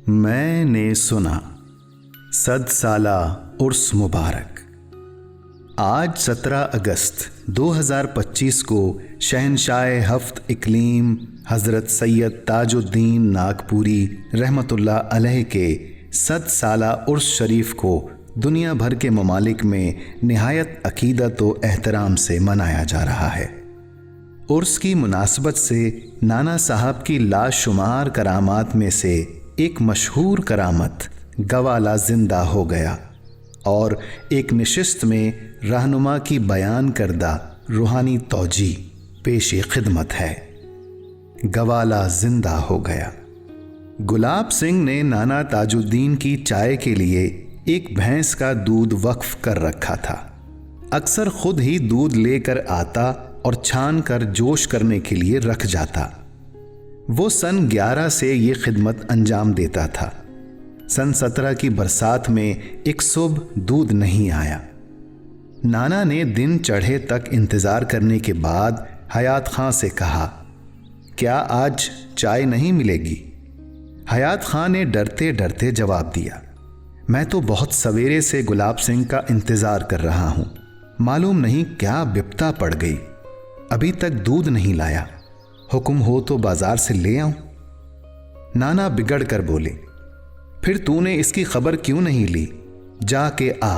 میں نے سنا 100 سالہ عرس مبارک۔ آج 17 اگست 2025 کو شہنشاہ ہفت اقلیم حضرت سید تاج الدین ناگپوری رحمۃ اللہ علیہ کے 100 سالہ عرس شریف کو دنیا بھر کے ممالک میں نہایت عقیدت و احترام سے منایا جا رہا ہے۔ عرس کی مناسبت سے نانا صاحب کی لاشمار کرامات میں سے ایک مشہور کرامت گوالا زندہ ہو گیا اور ایک نشست میں رہنما کی بیان کردہ روحانی توجیہ پیش خدمت ہے۔ گوالا زندہ ہو گیا۔ گلاب سنگھ نے نانا تاج الدین کی چائے کے لیے ایک بھینس کا دودھ وقف کر رکھا تھا۔ اکثر خود ہی دودھ لے کر آتا اور چھان کر جوش کرنے کے لیے رکھ جاتا۔ وہ سن 11 سے یہ خدمت انجام دیتا تھا۔ سن 17 کی برسات میں ایک صبح دودھ نہیں آیا۔ نانا نے دن چڑھے تک انتظار کرنے کے بعد حیات خان سے کہا، کیا آج چائے نہیں ملے گی؟ حیات خان نے ڈرتے ڈرتے جواب دیا، میں تو بہت سویرے سے گلاب سنگھ کا انتظار کر رہا ہوں، معلوم نہیں کیا بپتا پڑ گئی، ابھی تک دودھ نہیں لایا، حکم ہو تو بازار سے لے آؤں۔ نانا بگڑ کر بولے، پھر تو نے اس کی خبر کیوں نہیں لی؟ جا کے آ۔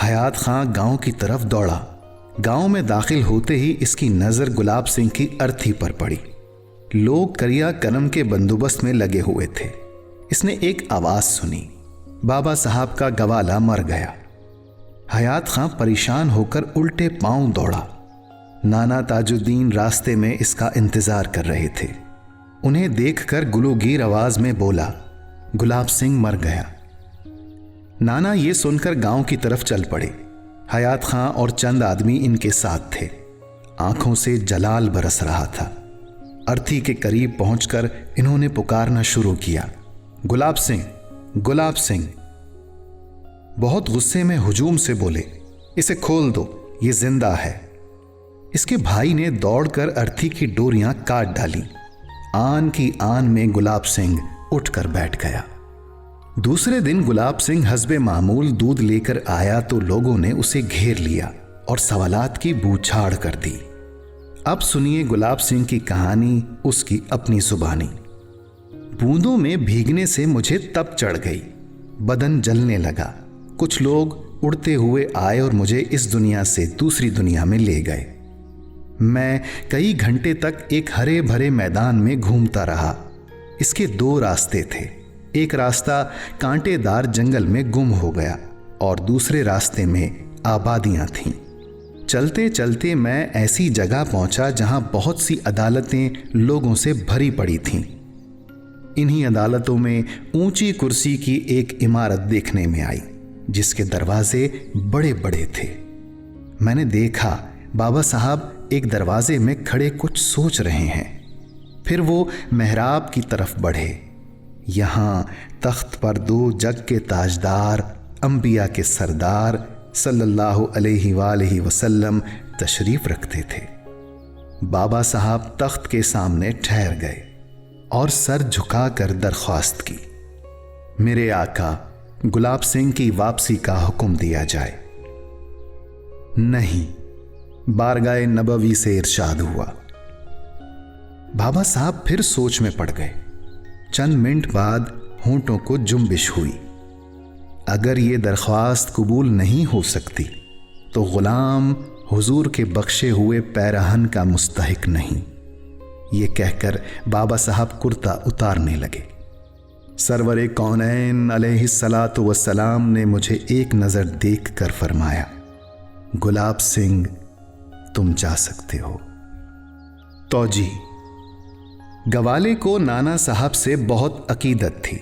حیات خان گاؤں کی طرف دوڑا۔ گاؤں میں داخل ہوتے ہی اس کی نظر گلاب سنگھ کی ارتھی پر پڑی۔ لوگ کریا کرم کے بندوبست میں لگے ہوئے تھے۔ اس نے ایک آواز سنی، بابا صاحب کا گوالا مر گیا۔ حیات خان پریشان ہو کر الٹے پاؤں دوڑا۔ نانا تاج الدین راستے میں اس کا انتظار کر رہے تھے۔ انہیں دیکھ کر گلوگیر آواز میں بولا، گلاب سنگھ مر گیا۔ نانا یہ سن کر گاؤں کی طرف چل پڑے۔ حیات خان اور چند آدمی ان کے ساتھ تھے۔ آنکھوں سے جلال برس رہا تھا۔ ارتھی کے قریب پہنچ کر انہوں نے پکارنا شروع کیا، گلاب سنگھ، گلاب سنگھ۔ بہت غصے میں ہجوم سے بولے، اسے کھول دو، یہ زندہ ہے۔ اس کے بھائی نے دوڑ کر ارتھی کی ڈوریاں کاٹ ڈالیں۔ آن کی آن میں گلاب سنگھ اٹھ کر بیٹھ گیا۔ دوسرے دن گلاب سنگھ حسب معمول دودھ لے کر آیا تو لوگوں نے اسے گھیر لیا اور سوالات کی بوچھاڑ کر دی۔ اب سنیے گلاب سنگھ کی کہانی اس کی اپنی زبانی۔ بوندوں میں بھیگنے سے مجھے تپ چڑھ گئی، بدن جلنے لگا۔ کچھ لوگ اڑتے ہوئے آئے اور مجھے اس دنیا سے دوسری دنیا میں لے گئے۔ میں کئی گھنٹے تک ایک ہرے بھرے میدان میں گھومتا رہا۔ اس کے 2 راستے تھے۔ ایک راستہ کانٹے دار جنگل میں گم ہو گیا اور دوسرے راستے میں آبادیاں تھیں۔ چلتے چلتے میں ایسی جگہ پہنچا جہاں بہت سی عدالتیں لوگوں سے بھری پڑی تھیں۔ انہی عدالتوں میں اونچی کرسی کی ایک عمارت دیکھنے میں آئی جس کے دروازے بڑے بڑے تھے۔ میں نے دیکھا بابا صاحب ایک دروازے میں کھڑے کچھ سوچ رہے ہیں۔ پھر وہ محراب کی طرف بڑھے۔ یہاں تخت پر 2 جگ کے تاجدار، انبیاء کے سردار صلی اللہ علیہ وآلہ وسلم تشریف رکھتے تھے۔ بابا صاحب تخت کے سامنے ٹھہر گئے اور سر جھکا کر درخواست کی، میرے آقا گلاب سنگھ کی واپسی کا حکم دیا جائے۔ نہیں، بارگاہ نبوی سے ارشاد ہوا۔ بابا صاحب پھر سوچ میں پڑ گئے۔ چند منٹ بعد ہونٹوں کو جنبش ہوئی۔ اگر یہ درخواست قبول نہیں ہو سکتی تو غلام حضور کے بخشے ہوئے پیرہن کا مستحق نہیں، یہ کہہ کر بابا صاحب کرتا اتارنے لگے۔ سرور کونین علیہ الصلاۃ والسلام نے مجھے ایک نظر دیکھ کر فرمایا، گلاب سنگھ تم جا سکتے ہو۔ توجیہ: گوالے کو نانا صاحب سے بہت عقیدت تھی۔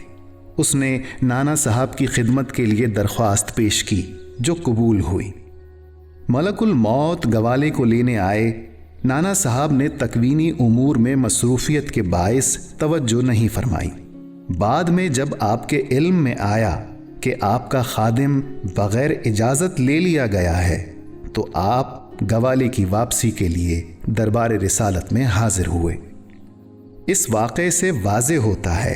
اس نے نانا صاحب کی خدمت کے لیے درخواست پیش کی جو قبول ہوئی۔ ملک الموت گوالے کو لینے آئے۔ نانا صاحب نے تکوینی امور میں مصروفیت کے باعث توجہ نہیں فرمائی۔ بعد میں جب آپ کے علم میں آیا کہ آپ کا خادم بغیر اجازت لے لیا گیا ہے تو آپ گوالے کی واپسی کے لیے دربار رسالت میں حاضر ہوئے۔ اس واقعے سے واضح ہوتا ہے